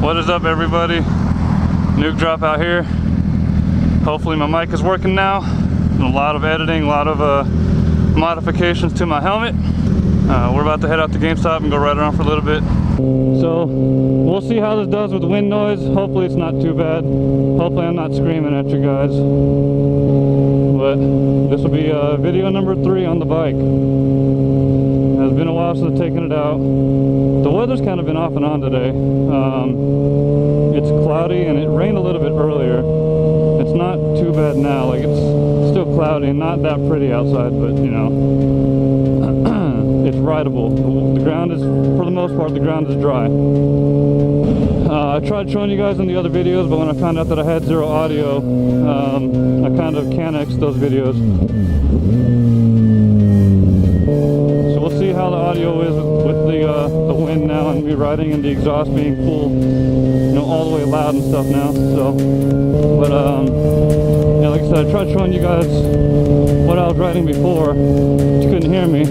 What is up, everybody? Nuke drop out here. Hopefully my mic is working now. A lot of editing, a lot of modifications to my helmet. We're about to head out to GameStop and go ride around for a little bit. So we'll see how this does with the wind noise. Hopefully it's not too bad. Hopefully I'm not screaming at you guys. But this will be video number 3 on the bike. It's been a while since I've taken it out. The weather's kind of been off and on today. It's cloudy and it rained a little bit earlier. It's not too bad now. Like, it's still cloudy and not that pretty outside, but you know, it's rideable. The ground is, for the most part, the ground is dry. I tried showing you guys in the other videos, but when I found out that I had 0 audio, I kind of cannexed those videos. So we'll see how the audio is with the wind now and me riding and the exhaust being full, you know, all the way loud and stuff now. So, but yeah, like I said, I tried showing you guys what I was riding before, but you couldn't hear me.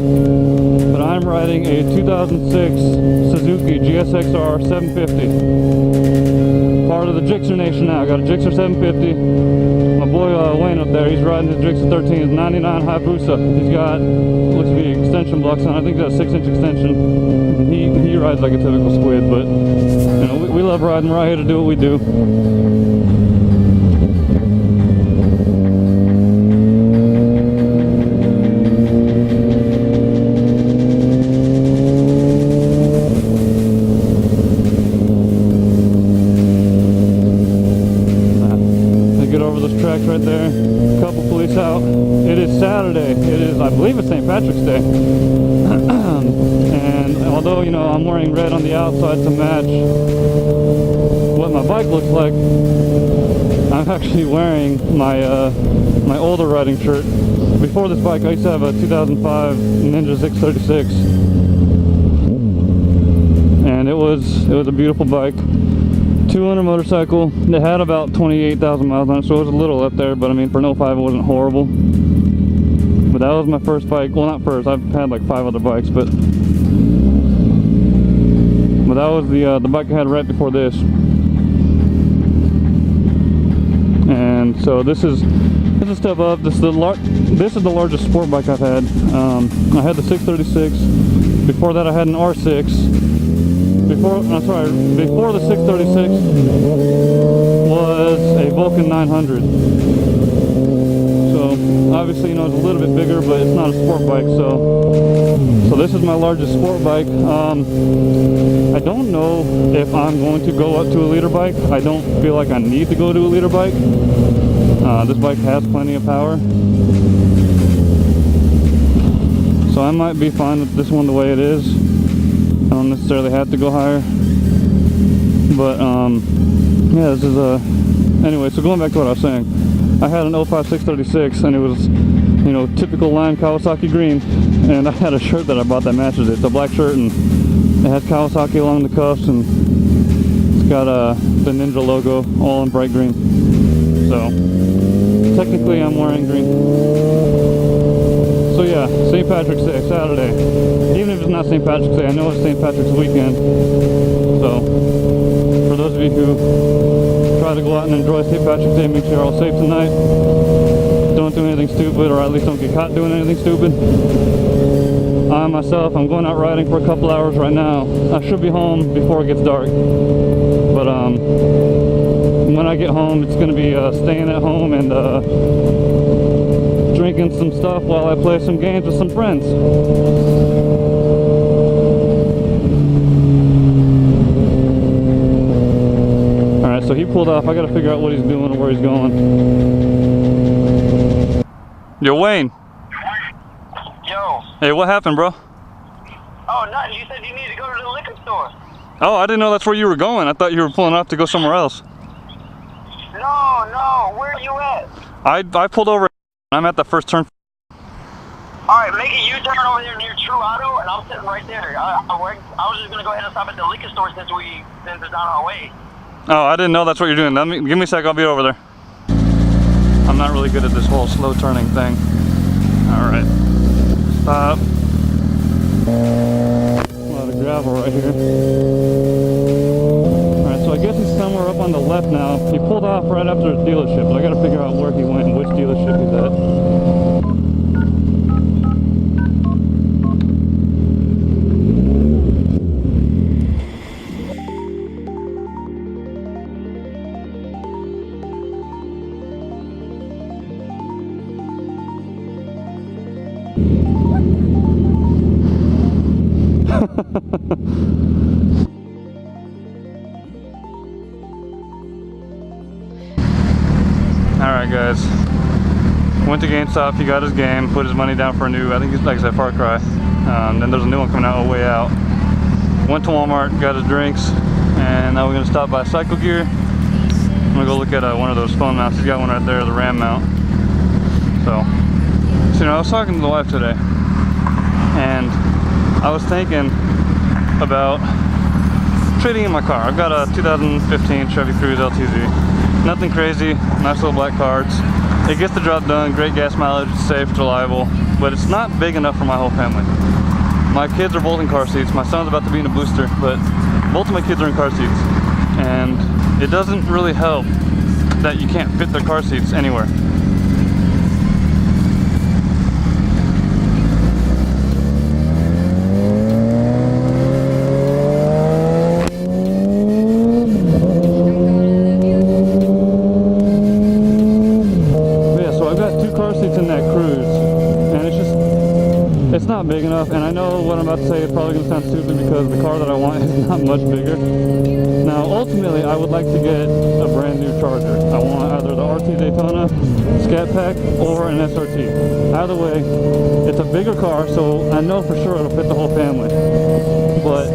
But I'm riding a 2006 Suzuki GSXR 750. Part of the Gixxer Nation now. I got a Gixxer 750. My boy Wayne up there, he's riding his Gixxer 13, his 99 Hayabusa. He's got, looks to be extension blocks on. I think that's a 6-inch extension. He rides like a typical squid, but you know, we love riding. We're out here to do what we do. Right there, a couple police out. It is Saturday. It is, I believe it's St. Patrick's Day. And although, you know, I'm wearing red on the outside to match what my bike looks like, I'm actually wearing my my older riding shirt. Before this bike, I used to have a 2005 Ninja 636, and it was a beautiful bike. 200 motorcycle. It had about 28,000 miles on it, so it was a little up there, but I mean, for an 05 it wasn't horrible. But that was my first bike. Well, not first, I've had like 5 other bikes, but that was the bike I had right before this. And so this is a step up. This is the largest sport bike I've had. I had the 636. Before that I had an R6. Before the 636 was a Vulcan 900. So obviously, you know, it's a little bit bigger, but it's not a sport bike. So this is my largest sport bike. I don't know if I'm going to go up to a liter bike. I don't feel like I need to go to a liter bike. This bike has plenty of power, so I might be fine with this one the way it is. I don't necessarily have to go higher, but yeah, this is anyway, so going back to what I was saying, I had an 05 636 and it was, you know, typical lime Kawasaki green, and I had a shirt that I bought that matches it. It's a black shirt and it has Kawasaki along the cuffs, and it's got the Ninja logo all in bright green. So technically I'm wearing green. So yeah, St. Patrick's Day, Saturday. Even if it's not St. Patrick's Day, I know it's St. Patrick's weekend. So, for those of you who try to go out and enjoy St. Patrick's Day, make sure you're all safe tonight. Don't do anything stupid, or at least don't get caught doing anything stupid. I myself, I'm going out riding for a couple hours right now. I should be home before it gets dark. But when I get home, it's going to be staying at home and drinking some stuff while I play some games with some friends. Alright, so he pulled off. I gotta figure out what he's doing and where he's going. Yo, Wayne. Yo. Hey, what happened, bro? Oh, nothing. You said you need to go to the liquor store. Oh, I didn't know that's where you were going. I thought you were pulling off to go somewhere else. No, where are you at? I pulled over. I'm at the first turn. Alright, make a U-turn over there near True Auto, and I'm sitting right there. I was just going to go ahead and stop at the liquor store since it's on our way. Oh, I didn't know that's what you're doing. Give me a sec, I'll be over there. I'm not really good at this whole slow turning thing. Alright. Stop. A lot of gravel right here. Alright, so I guess left now. He pulled off right after his dealership, but I gotta figure out where he went and which dealership he's at. Alright guys, went to GameStop, he got his game, put his money down for a new, I think it's like I said, Far Cry. Then there's a new one coming out on the way out. Went to Walmart, got his drinks, and now we're going to stop by Cycle Gear. I'm going to go look at one of those phone mounts. He's got one right there, the RAM mount. So you know, I was talking to the wife today, and I was thinking about trading in my car. I've got a 2015 Chevy Cruze LTZ. Nothing crazy, nice little black cards. It gets the job done, great gas mileage, it's safe, it's reliable, but it's not big enough for my whole family. My kids are both in car seats. My son's about to be in a booster, but both of my kids are in car seats. And it doesn't really help that you can't fit their car seats anywhere. It's not big enough, and I know what I'm about to say is probably going to sound stupid because the car that I want is not much bigger. Now, ultimately, I would like to get a brand new Charger. I want either the RT Daytona, Scat Pack, or an SRT. Either way, it's a bigger car, so I know for sure it'll fit the whole family. But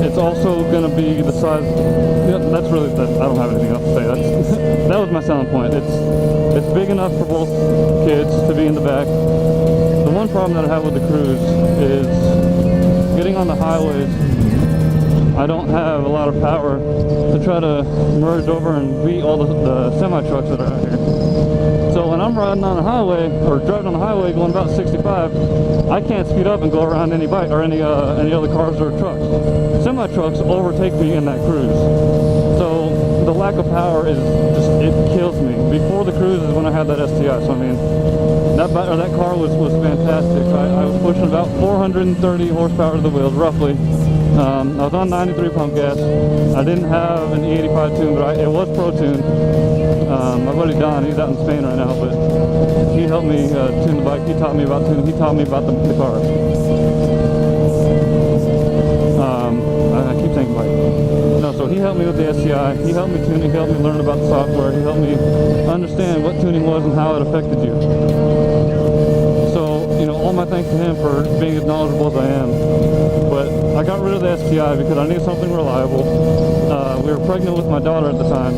it's also going to be the size. That's really, I don't have anything else to say. That was my selling point. It's big enough for both kids to be in the back. The one problem that I have with the Cruze is getting on the highways. I don't have a lot of power to try to merge over and beat all the semi-trucks that are out here. So when I'm riding on the highway, or driving on the highway going about 65, I can't speed up and go around any bike or any other cars or trucks. Semi-trucks overtake me in that Cruze. So the lack of power is just, it kills me. Before the Cruze is when I had that STI, so I mean, that car was fantastic. I was pushing about 430 horsepower to the wheels, roughly. I was on 93 pump gas. I didn't have an E85 tune, but it was Pro Tune. My buddy Don, he's out in Spain right now, but he helped me tune the bike. He taught me about tuning. He taught me about the car. I keep saying bike. No, so he helped me with the SCI. He helped me tune. He helped me learn about the software. He helped me understand what tuning was and how it affected you. So, you know, all my thanks to him for being as knowledgeable as I am. But I got rid of the STI because I needed something reliable. We were pregnant with my daughter at the time.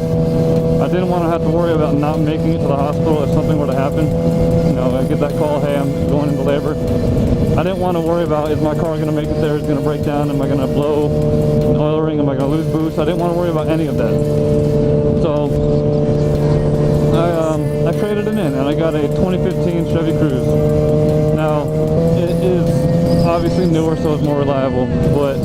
I didn't want to have to worry about not making it to the hospital if something were to happen. You know, I get that call, hey, I'm going into labor. I didn't want to worry about, is my car going to make it there? Is it going to break down? Am I going to blow an oil ring? Am I going to lose boost? I didn't want to worry about any of that. So I traded it in, and I got a 2015 Chevy Cruze. Now, it is obviously newer, so it's more reliable, but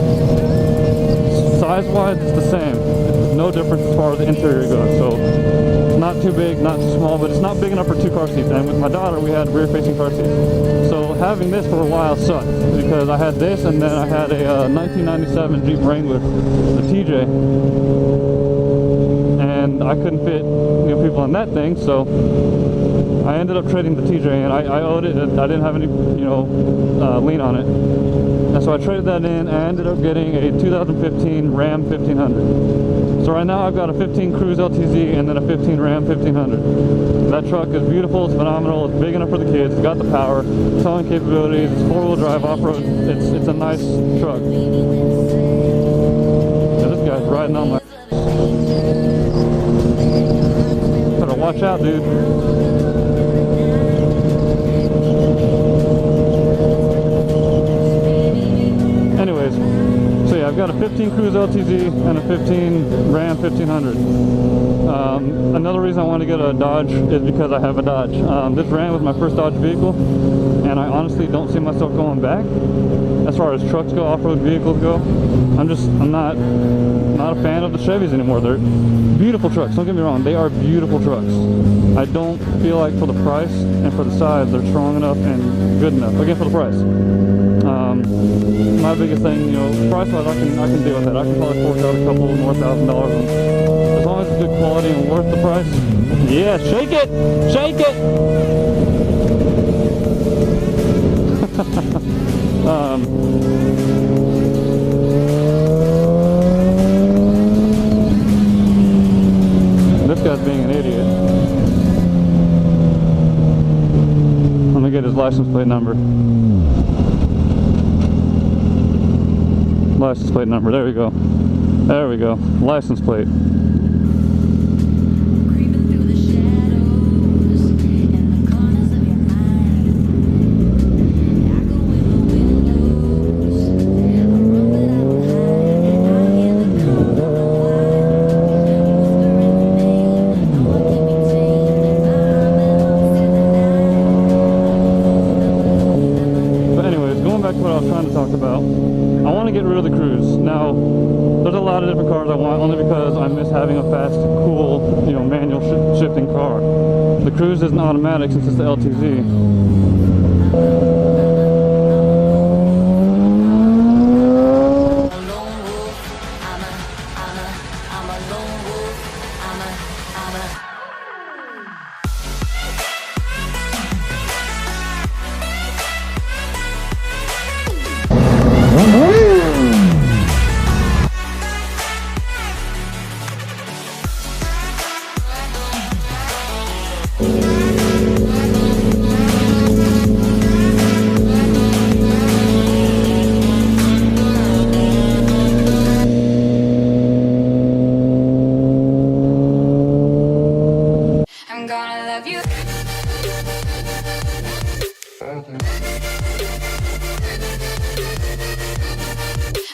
size-wise, it's the same. There's no difference as far as the interior goes. So it's not too big, not too small, but it's not big enough for 2 car seats. And with my daughter, we had rear-facing car seats. So having this for a while sucked because I had this, and then I had a 1997 Jeep Wrangler, the TJ, and I couldn't fit people on that thing. So I ended up trading the TJ, and I owed it. I didn't have any lien on it. And so I traded that in, and I ended up getting a 2015 Ram 1500. So right now I've got a 15 Cruze LTZ and then a 15 Ram 1500. That truck is beautiful, it's phenomenal, it's big enough for the kids, it's got the power, towing capabilities, it's 4-wheel drive, off-road, it's a nice truck. So this guy's riding on my... Better watch out, dude. Anyways, so yeah, I've got a 15 Cruze LTZ and a 15 Ram 1500. Another reason I want to get a Dodge is because I have a Dodge. This Ram was my first Dodge vehicle, and I honestly don't see myself going back. as far as trucks go, off-road vehicles go. I'm not a fan of the Chevys anymore. They're beautiful trucks, don't get me wrong, they are beautiful trucks. I don't feel like for the price and for the size they're strong enough and good enough, again for the price. My biggest thing, you know, price-wise, I can deal with that. I can probably fork out a couple more $1,000s, and as long as it's good quality and worth the price. Yeah, shake it! Shake it! This guy's being an idiot. Let me get his license plate number. License plate number, there we go. There we go. License plate. About. I want to get rid of the Cruise. Now, there's a lot of different cars I want, only because I miss having a fast, cool, you know, manual shifting car. The Cruise isn't automatic since it's the LTZ.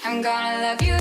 I'm gonna love you.